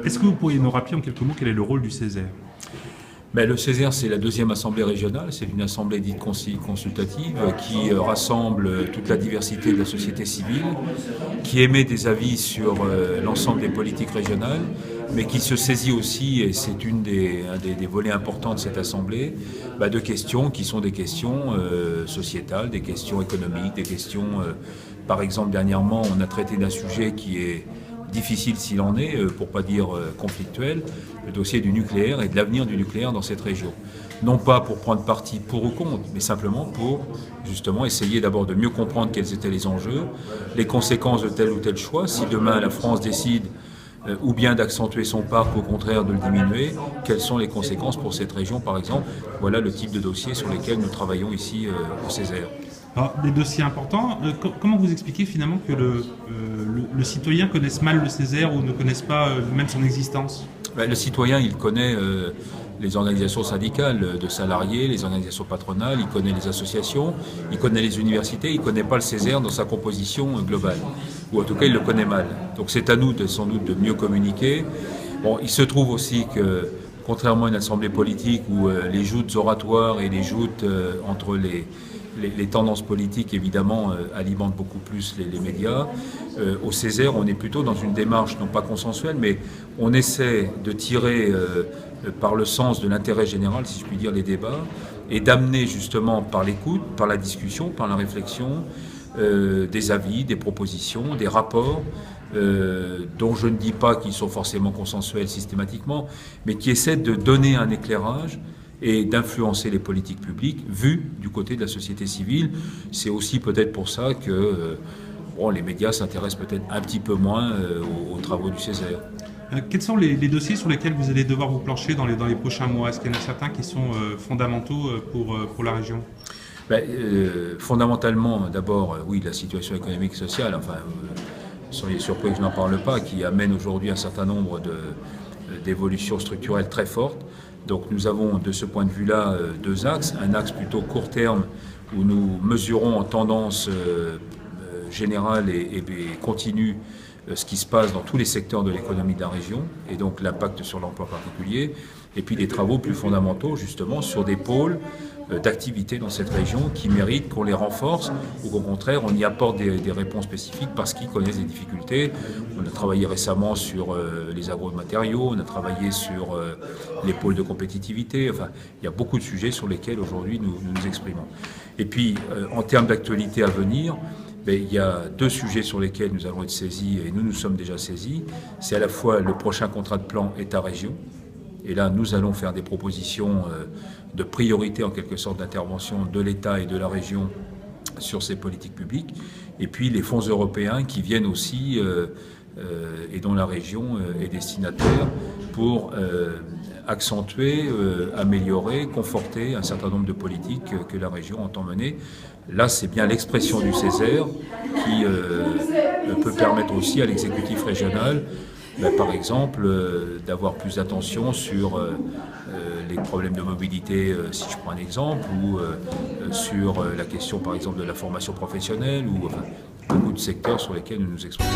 Est-ce que vous pourriez nous rappeler en quelques mots quel est le rôle du Césaire? Ben, le Césaire, c'est la deuxième assemblée régionale, c'est une assemblée dite consultative qui rassemble toute la diversité de la société civile, qui émet des avis sur l'ensemble des politiques régionales, mais qui se saisit aussi, et c'est un des volets importants de cette assemblée, de questions qui sont des questions sociétales, des questions économiques, des questions, par exemple, dernièrement, on a traité d'un sujet qui est difficile s'il en est, pour pas dire conflictuel, le dossier du nucléaire et de l'avenir du nucléaire dans cette région. Non pas pour prendre parti pour ou contre, mais simplement pour justement essayer d'abord de mieux comprendre quels étaient les enjeux, les conséquences de tel ou tel choix. Si demain la France décide ou bien d'accentuer son parc, au contraire de le diminuer, quelles sont les conséquences pour cette région par exemple. Voilà le type de dossier sur lesquels nous travaillons ici au Césaire. Alors, des dossiers importants, comment vous expliquez finalement que le citoyen connaisse mal le Césaire ou ne connaisse pas même son existence? Le citoyen, il connaît les organisations syndicales de salariés, les organisations patronales, il connaît les associations, il connaît les universités, il ne connaît pas le Césaire dans sa composition globale. Ou en tout cas, il le connaît mal. Donc c'est à nous sans doute de mieux communiquer. Bon, il se trouve aussi que, contrairement à une assemblée politique où les joutes oratoires et les joutes entre les tendances politiques, évidemment, alimentent beaucoup plus les médias. Au Césaire, on est plutôt dans une démarche, non pas consensuelle, mais on essaie de tirer par le sens de l'intérêt général, si je puis dire, les débats, et d'amener justement par l'écoute, par la discussion, par la réflexion, des avis, des propositions, des rapports, dont je ne dis pas qu'ils sont forcément consensuels systématiquement, mais qui essaient de donner un éclairage et d'influencer les politiques publiques vues du côté de la société civile. C'est aussi peut-être pour ça que les médias s'intéressent peut-être un petit peu moins aux travaux du Césaire. Quels sont les dossiers sur lesquels vous allez devoir vous plancher dans les prochains mois? Est-ce qu'il y en a certains qui sont fondamentaux pour la région? Fondamentalement, d'abord, oui, la situation économique et sociale, soyez surpris que je n'en parle pas, qui amène aujourd'hui un certain nombre d'évolutions structurelles très fortes. Donc nous avons de ce point de vue-là deux axes. Un axe plutôt court terme où nous mesurons en tendance générale et continue ce qui se passe dans tous les secteurs de l'économie de la région et donc l'impact sur l'emploi particulier. Et puis des travaux plus fondamentaux justement sur des pôles d'activité dans cette région qui méritent qu'on les renforce ou qu'au contraire on y apporte des réponses spécifiques parce qu'ils connaissent des difficultés. On a travaillé récemment sur les agromatériaux, on a travaillé sur les pôles de compétitivité. Enfin, il y a beaucoup de sujets sur lesquels aujourd'hui nous nous exprimons. Et puis en termes d'actualité à venir, il y a deux sujets sur lesquels nous allons être saisis et nous sommes déjà saisis. C'est à la fois le prochain contrat de plan État-région. Et là, nous allons faire des propositions de priorité, en quelque sorte, d'intervention de l'État et de la région sur ces politiques publiques. Et puis les fonds européens qui viennent aussi et dont la région est destinataire pour accentuer, améliorer, conforter un certain nombre de politiques que la région entend mener. Là, c'est bien l'expression du Césaire qui peut permettre aussi à l'exécutif régional par exemple, d'avoir plus d'attention sur les problèmes de mobilité, si je prends un exemple, ou sur la question, par exemple, de la formation professionnelle, ou beaucoup de secteurs sur lesquels nous nous exprimons.